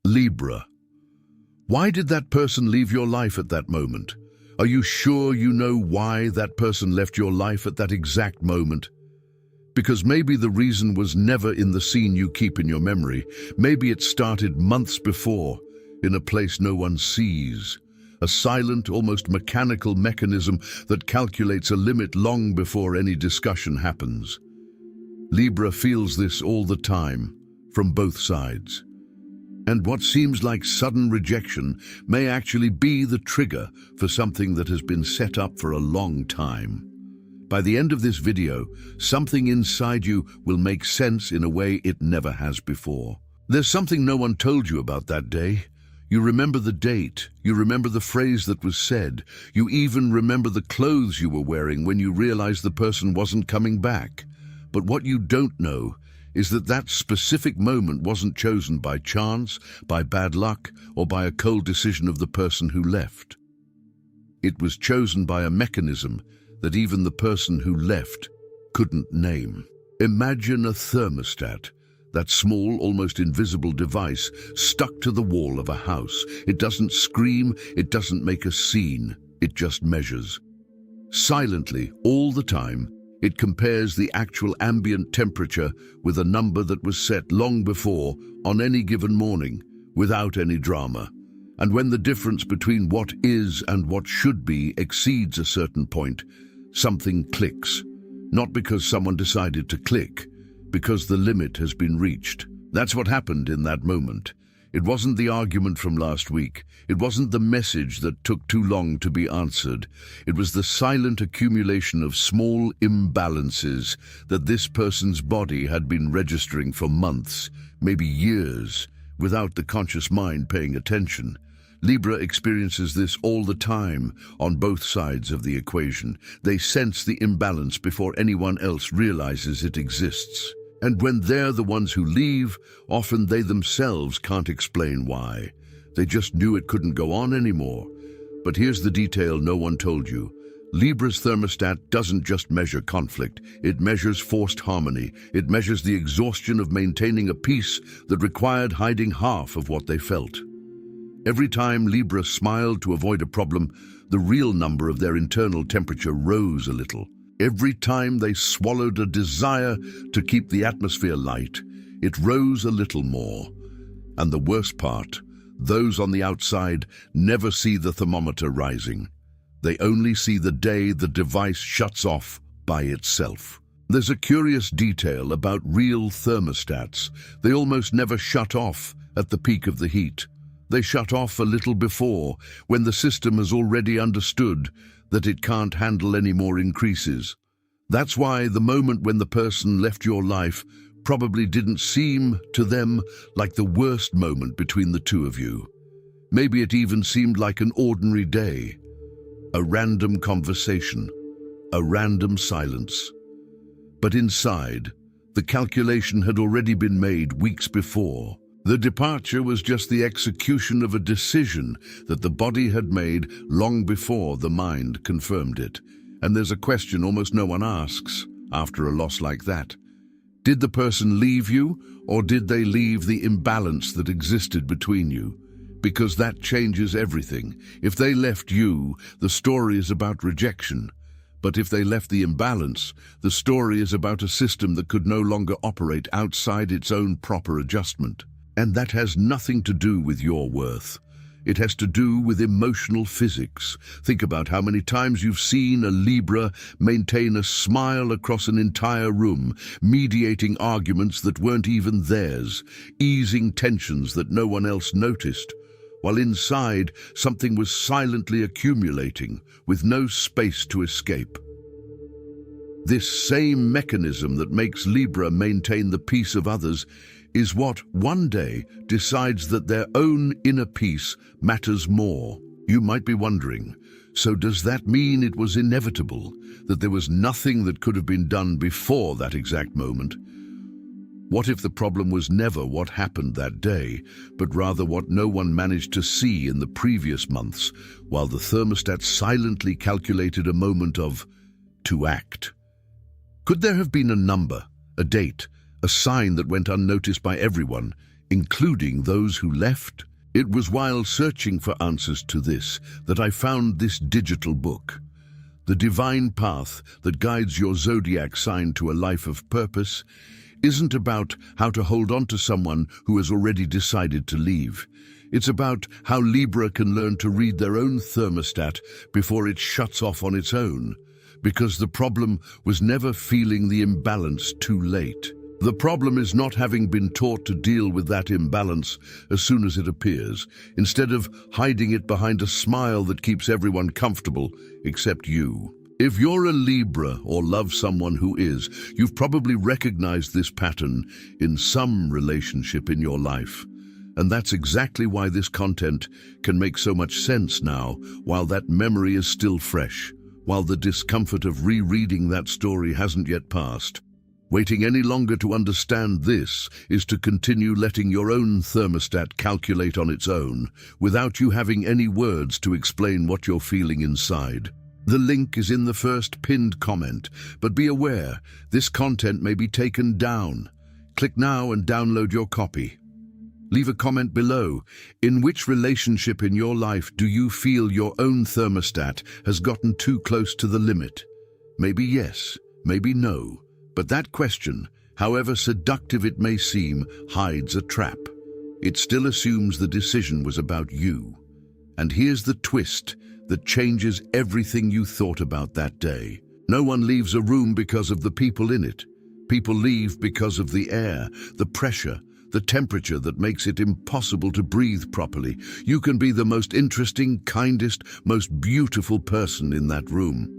Libra. Why did that person leave your life at that moment? Are you sure you know why that person left your life at that exact moment? Because maybe the reason was never in the scene you keep in your memory. Maybe it started months before, in a place no one sees. A silent, almost mechanical mechanism that calculates a limit long before any discussion happens. Libra feels this all the time, from both sides. And what seems like sudden rejection may actually be the trigger for something that has been set up for a long time. By the end of this video, something inside you will make sense in a way it never has before. There's something no one told you about that day. You remember the date, you remember the phrase that was said, you even remember the clothes you were wearing when you realized the person wasn't coming back. But what you don't know is that that specific moment wasn't chosen by chance, by bad luck, or by a cold decision of the person who left. It was chosen by a mechanism that even the person who left couldn't name. Imagine a thermostat, that small, almost invisible device stuck to the wall of a house. It doesn't scream, it doesn't make a scene, it just measures. Silently, all the time, it compares the actual ambient temperature with a number that was set long before on any given morning, without any drama. And when the difference between what is and what should be exceeds a certain point, something clicks. Not because someone decided to click, because the limit has been reached. That's what happened in that moment. It wasn't the argument from last week. It wasn't the message that took too long to be answered. It was the silent accumulation of small imbalances that this person's body had been registering for months, maybe years, without the conscious mind paying attention. Libra experiences this all the time on both sides of the equation. They sense the imbalance before anyone else realizes it exists. And when they're the ones who leave, often they themselves can't explain why. They just knew it couldn't go on anymore. But here's the detail no one told you. Libra's thermostat doesn't just measure conflict, it measures forced harmony. It measures the exhaustion of maintaining a peace that required hiding half of what they felt. Every time Libra smiled to avoid a problem, the real number of their internal temperature rose a little. Every time they swallowed a desire to keep the atmosphere light, it rose a little more. And the worst part, those on the outside never see the thermometer rising. They only see the day the device shuts off by itself. There's a curious detail about real thermostats. They almost never shut off at the peak of the heat. They shut off a little before, when the system has already understood that it can't handle any more increases. That's why the moment when the person left your life probably didn't seem to them like the worst moment between the two of you. Maybe it even seemed like an ordinary day, a random conversation, a random silence. But inside, the calculation had already been made weeks before. The departure was just the execution of a decision that the body had made long before the mind confirmed it. And there's a question almost no one asks after a loss like that. Did the person leave you, or did they leave the imbalance that existed between you? Because that changes everything. If they left you, the story is about rejection. But if they left the imbalance, the story is about a system that could no longer operate outside its own proper adjustment. And that has nothing to do with your worth. It has to do with emotional physics. Think about how many times you've seen a Libra maintain a smile across an entire room, mediating arguments that weren't even theirs, easing tensions that no one else noticed, while inside something was silently accumulating with no space to escape. This same mechanism that makes Libra maintain the peace of others is what one day decides that their own inner peace matters more. You might be wondering, so does that mean it was inevitable, that there was nothing that could have been done before that exact moment? What if the problem was never what happened that day, but rather what no one managed to see in the previous months, while the thermostat silently calculated a moment of to act? Could there have been a number, a date, a sign that went unnoticed by everyone, including those who left. It was while searching for answers to this that I found this digital book. The divine path that guides your zodiac sign to a life of purpose isn't about how to hold on to someone who has already decided to leave. It's about how Libra can learn to read their own thermostat before it shuts off on its own, because the problem was never feeling the imbalance too late. The problem is not having been taught to deal with that imbalance as soon as it appears, instead of hiding it behind a smile that keeps everyone comfortable except you. If you're a Libra or love someone who is, you've probably recognized this pattern in some relationship in your life. And that's exactly why this content can make so much sense now, while that memory is still fresh, while the discomfort of rereading that story hasn't yet passed. Waiting any longer to understand this is to continue letting your own thermostat calculate on its own, without you having any words to explain what you're feeling inside. The link is in the first pinned comment, but be aware, this content may be taken down. Click now and download your copy. Leave a comment below. In which relationship in your life do you feel your own thermostat has gotten too close to the limit? Maybe yes, maybe no. But that question, however seductive it may seem, hides a trap. It still assumes the decision was about you. And here's the twist that changes everything you thought about that day. No one leaves a room because of the people in it. People leave because of the air, the pressure, the temperature that makes it impossible to breathe properly. You can be the most interesting, kindest, most beautiful person in that room,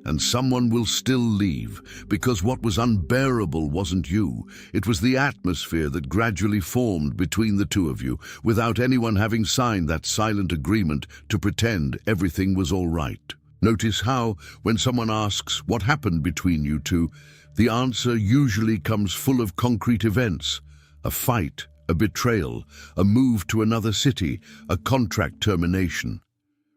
and someone will still leave, because what was unbearable wasn't you. It was the atmosphere that gradually formed between the two of you, without anyone having signed that silent agreement to pretend everything was all right. Notice how, when someone asks what happened between you two, the answer usually comes full of concrete events. A fight, a betrayal, a move to another city, a contract termination.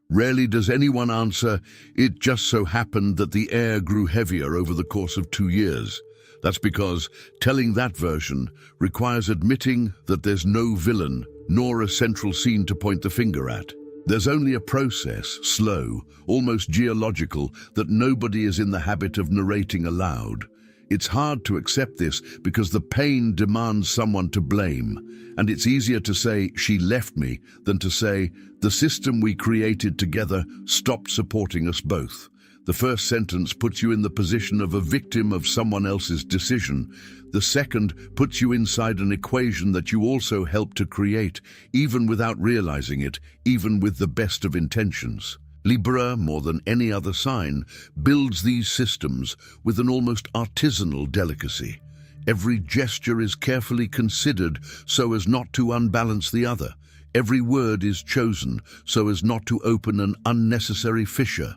Rarely does anyone answer, "It just so happened that the air grew heavier over the course of 2 years." That's because telling that version requires admitting that there's no villain, nor a central scene to point the finger at. There's only a process, slow, almost geological, that nobody is in the habit of narrating aloud. It's hard to accept this because the pain demands someone to blame, and it's easier to say, "She left me," than to say, "The system we created together stopped supporting us both." The first sentence puts you in the position of a victim of someone else's decision. The second puts you inside an equation that you also helped to create, even without realizing it, even with the best of intentions. Libra, more than any other sign, builds these systems with an almost artisanal delicacy. Every gesture is carefully considered so as not to unbalance the other. Every word is chosen so as not to open an unnecessary fissure.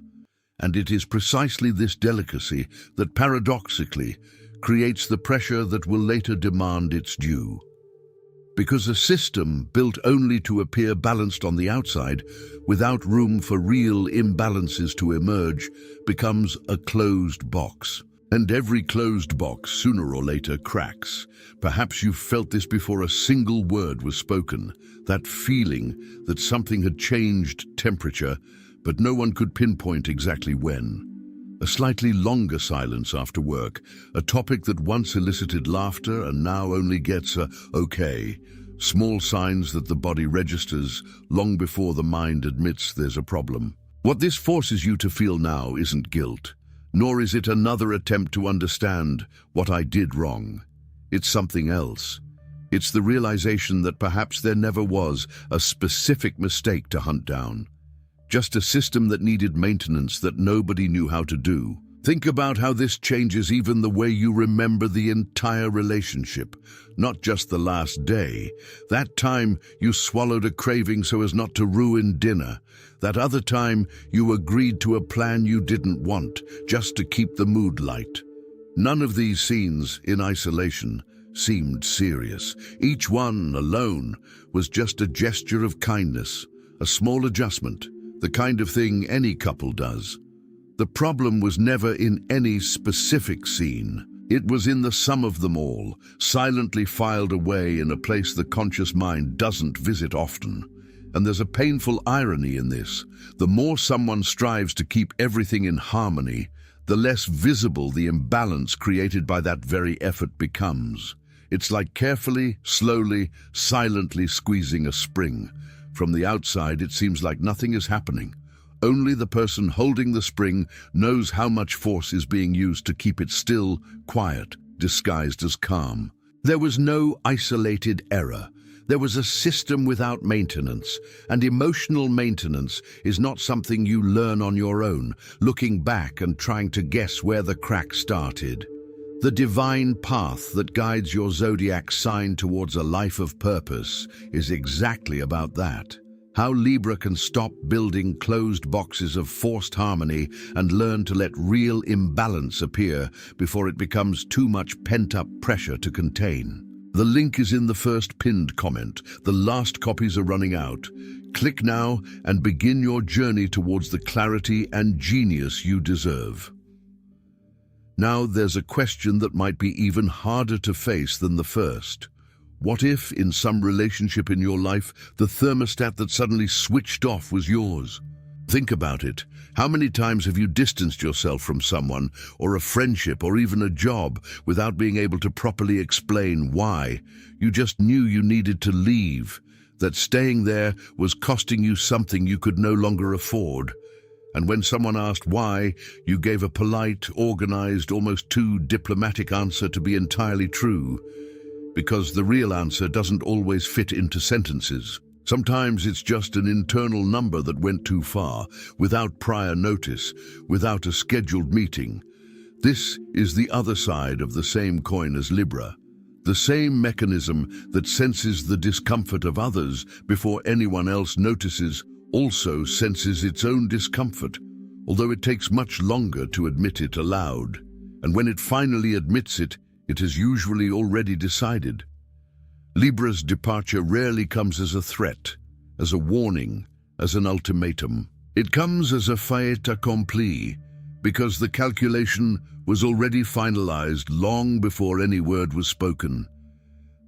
And it is precisely this delicacy that paradoxically creates the pressure that will later demand its due. Because a system built only to appear balanced on the outside, without room for real imbalances to emerge, becomes a closed box. And every closed box, sooner or later, cracks. Perhaps you've felt this before a single word was spoken, that feeling that something had changed temperature, but no one could pinpoint exactly when. A slightly longer silence after work, a topic that once elicited laughter and now only gets a "okay." Small signs that the body registers long before the mind admits there's a problem. What this forces you to feel now isn't guilt, nor is it another attempt to understand what I did wrong. It's something else. It's the realization that perhaps there never was a specific mistake to hunt down. Just a system that needed maintenance that nobody knew how to do. Think about how this changes even the way you remember the entire relationship, not just the last day. That time you swallowed a craving so as not to ruin dinner. That other time you agreed to a plan you didn't want, just to keep the mood light. None of these scenes, in isolation, seemed serious. Each one, alone, was just a gesture of kindness, a small adjustment, the kind of thing any couple does. The problem was never in any specific scene. It was in the sum of them all, silently filed away in a place the conscious mind doesn't visit often. And there's a painful irony in this. The more someone strives to keep everything in harmony, the less visible the imbalance created by that very effort becomes. It's like carefully, slowly, silently squeezing a spring. From the outside, it seems like nothing is happening. Only the person holding the spring knows how much force is being used to keep it still, quiet, disguised as calm. There was no isolated error. There was a system without maintenance, and emotional maintenance is not something you learn on your own, looking back and trying to guess where the crack started. The divine path that guides your zodiac sign towards a life of purpose is exactly about that. How Libra can stop building closed boxes of forced harmony and learn to let real imbalance appear before it becomes too much pent-up pressure to contain. The link is in the first pinned comment. The last copies are running out. Click now and begin your journey towards the clarity and genius you deserve. Now there's a question that might be even harder to face than the first. What if, in some relationship in your life, the thermostat that suddenly switched off was yours? Think about it. How many times have you distanced yourself from someone, or a friendship, or even a job, without being able to properly explain why? You just knew you needed to leave, that staying there was costing you something you could no longer afford. And when someone asked why, you gave a polite, organized, almost too diplomatic answer to be entirely true. Because the real answer doesn't always fit into sentences. Sometimes it's just an internal number that went too far, without prior notice, without a scheduled meeting. This is the other side of the same coin as Libra. The same mechanism that senses the discomfort of others before anyone else notices also senses its own discomfort, although it takes much longer to admit it aloud. And when it finally admits it, it has usually already decided. Libra's departure rarely comes as a threat, as a warning, as an ultimatum. It comes as a fait accompli, because the calculation was already finalized long before any word was spoken.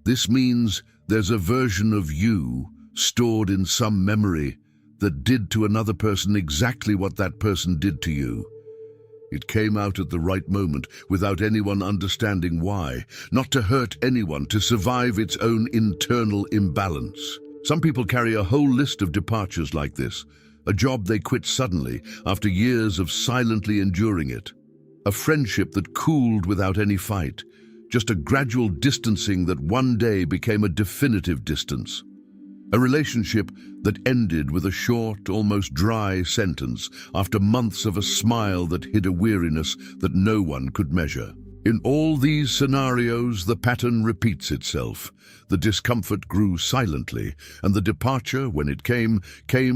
This means there's a version of you stored in some memory that did to another person exactly what that person did to you. It came out at the right moment, without anyone understanding why, not to hurt anyone, to survive its own internal imbalance. Some people carry a whole list of departures like this, a job they quit suddenly after years of silently enduring it, a friendship that cooled without any fight, just a gradual distancing that one day became a definitive distance. A relationship that ended with a short, almost dry sentence after months of a smile that hid a weariness that no one could measure. In all these scenarios, the pattern repeats itself. The discomfort grew silently, and the departure, when it came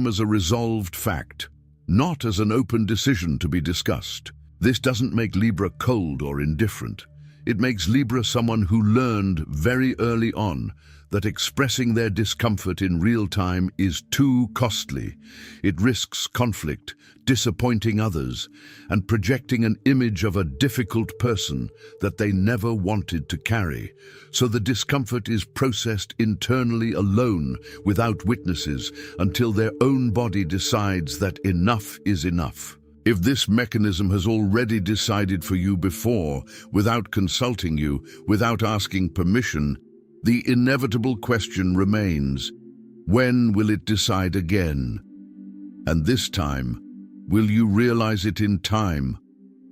as a resolved fact, not as an open decision to be discussed. This doesn't make Libra cold or indifferent. It makes Libra someone who learned very early on that expressing their discomfort in real time is too costly. It risks conflict, disappointing others, and projecting an image of a difficult person that they never wanted to carry. So the discomfort is processed internally alone, without witnesses, until their own body decides that enough is enough. If this mechanism has already decided for you before, without consulting you, without asking permission, the inevitable question remains: when will it decide again? And this time, will you realize it in time?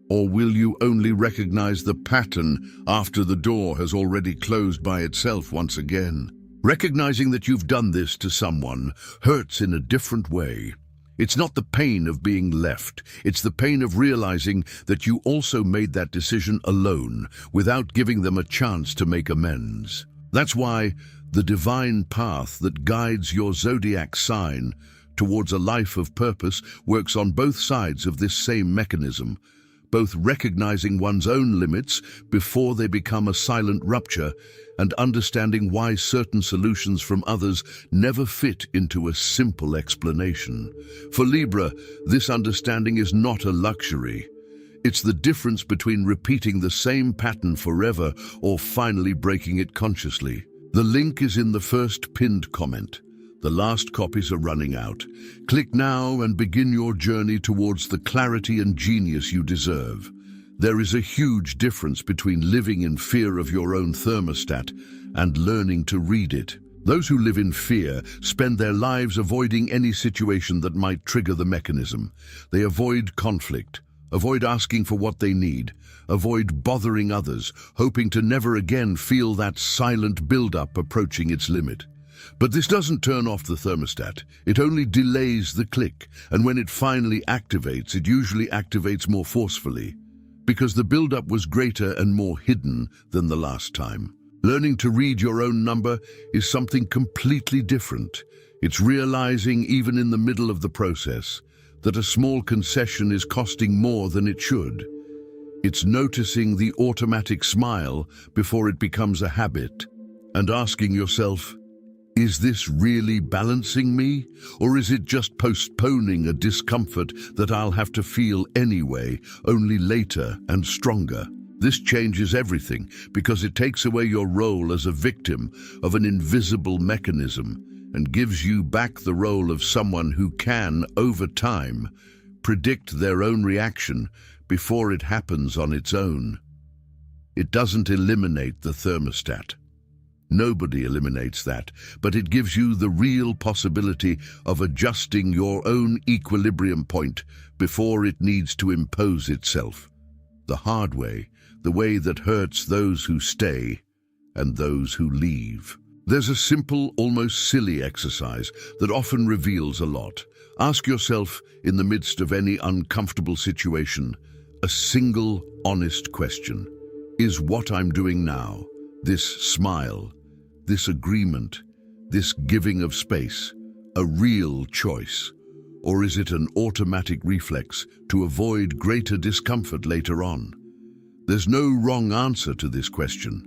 Or will you only recognize the pattern after the door has already closed by itself once again? Recognizing that you've done this to someone hurts in a different way. It's not the pain of being left, it's the pain of realizing that you also made that decision alone, without giving them a chance to make amends. That's why the divine path that guides your zodiac sign towards a life of purpose works on both sides of this same mechanism, both recognizing one's own limits before they become a silent rupture and understanding why certain solutions from others never fit into a simple explanation. For Libra, this understanding is not a luxury. It's the difference between repeating the same pattern forever or finally breaking it consciously. The link is in the first pinned comment. The last copies are running out. Click now and begin your journey towards the clarity and genius you deserve. There is a huge difference between living in fear of your own thermostat and learning to read it. Those who live in fear spend their lives avoiding any situation that might trigger the mechanism. They avoid conflict, avoid asking for what they need, avoid bothering others, hoping to never again feel that silent build-up approaching its limit. But this doesn't turn off the thermostat. It only delays the click, and when it finally activates, it usually activates more forcefully, because the build-up was greater and more hidden than the last time. Learning to read your own number is something completely different. It's realizing, even in the middle of the process, that a small concession is costing more than it should. It's noticing the automatic smile before it becomes a habit, and asking yourself, is this really balancing me, or is it just postponing a discomfort that I'll have to feel anyway, only later and stronger? This changes everything because it takes away your role as a victim of an invisible mechanism and gives you back the role of someone who can, over time, predict their own reaction before it happens on its own. It doesn't eliminate the thermostat. Nobody eliminates that, but it gives you the real possibility of adjusting your own equilibrium point before it needs to impose itself. The hard way, the way that hurts those who stay and those who leave. There's a simple, almost silly exercise that often reveals a lot. Ask yourself, in the midst of any uncomfortable situation, a single, honest question. Is what I'm doing now, this smile, this agreement, this giving of space, a real choice? Or is it an automatic reflex to avoid greater discomfort later on? There's no wrong answer to this question.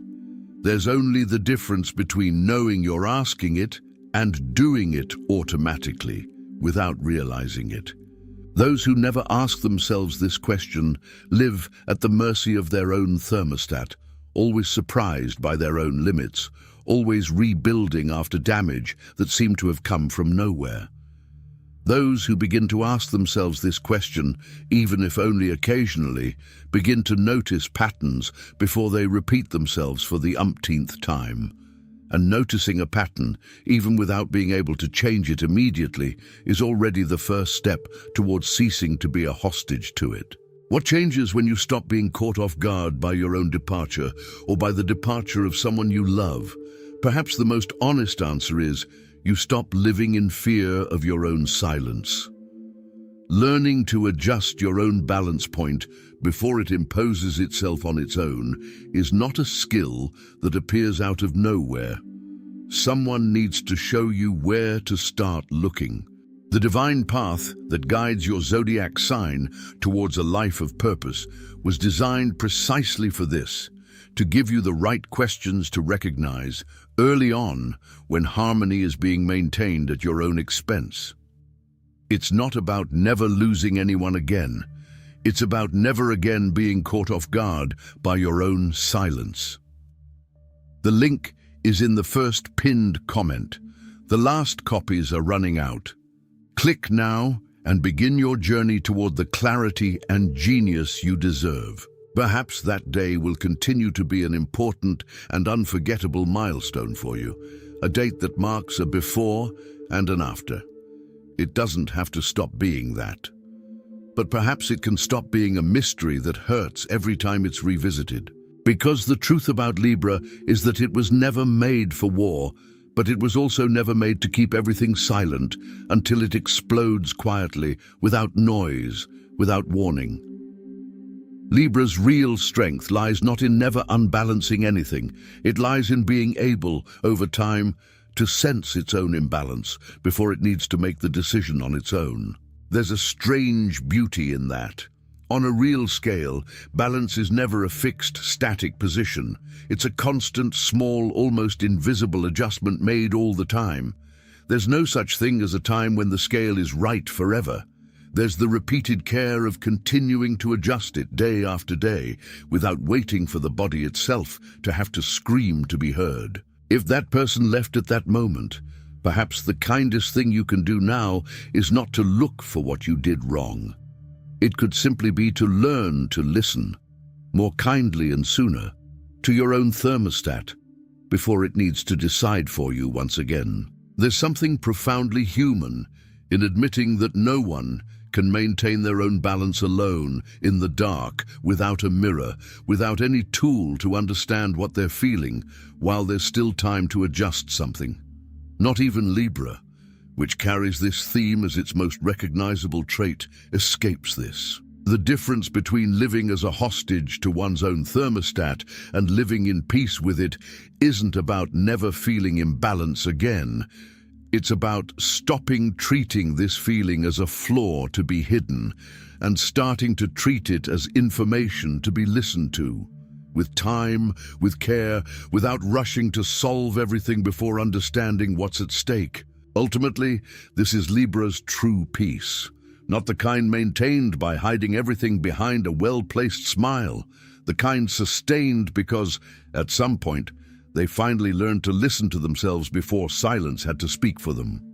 There's only the difference between knowing you're asking it and doing it automatically without realizing it. Those who never ask themselves this question live at the mercy of their own thermostat, always surprised by their own limits, always rebuilding after damage that seemed to have come from nowhere. Those who begin to ask themselves this question, even if only occasionally, begin to notice patterns before they repeat themselves for the umpteenth time. And noticing a pattern, even without being able to change it immediately, is already the first step towards ceasing to be a hostage to it. What changes when you stop being caught off guard by your own departure or by the departure of someone you love? Perhaps the most honest answer is, you stop living in fear of your own silence. Learning to adjust your own balance point before it imposes itself on its own is not a skill that appears out of nowhere. Someone needs to show you where to start looking. The divine path that guides your zodiac sign towards a life of purpose was designed precisely for this, to give you the right questions to recognize early on when harmony is being maintained at your own expense. It's not about never losing anyone again. It's about never again being caught off guard by your own silence. The link is in the first pinned comment. The last copies are running out. Click now and begin your journey toward the clarity and genius you deserve. Perhaps that day will continue to be an important and unforgettable milestone for you, a date that marks a before and an after. It doesn't have to stop being that. But perhaps it can stop being a mystery that hurts every time it's revisited. Because the truth about Libra is that it was never made for war, but it was also never made to keep everything silent until it explodes quietly, without noise, without warning. Libra's real strength lies not in never unbalancing anything. It lies in being able, over time, to sense its own imbalance before it needs to make the decision on its own. There's a strange beauty in that. On a real scale, balance is never a fixed, static position. It's a constant, small, almost invisible adjustment made all the time. There's no such thing as a time when the scale is right forever. There's the repeated care of continuing to adjust it day after day without waiting for the body itself to have to scream to be heard. If that person left at that moment, perhaps the kindest thing you can do now is not to look for what you did wrong. It could simply be to learn to listen more kindly and sooner to your own thermostat before it needs to decide for you once again. There's something profoundly human in admitting that no one can maintain their own balance alone, in the dark, without a mirror, without any tool to understand what they're feeling, while there's still time to adjust something. Not even Libra, which carries this theme as its most recognizable trait, escapes this. The difference between living as a hostage to one's own thermostat and living in peace with it isn't about never feeling imbalance again. It's about stopping treating this feeling as a flaw to be hidden and starting to treat it as information to be listened to, with time, with care, without rushing to solve everything before understanding what's at stake. Ultimately, this is Libra's true peace, not the kind maintained by hiding everything behind a well-placed smile, the kind sustained because, at some point, they finally learned to listen to themselves before silence had to speak for them.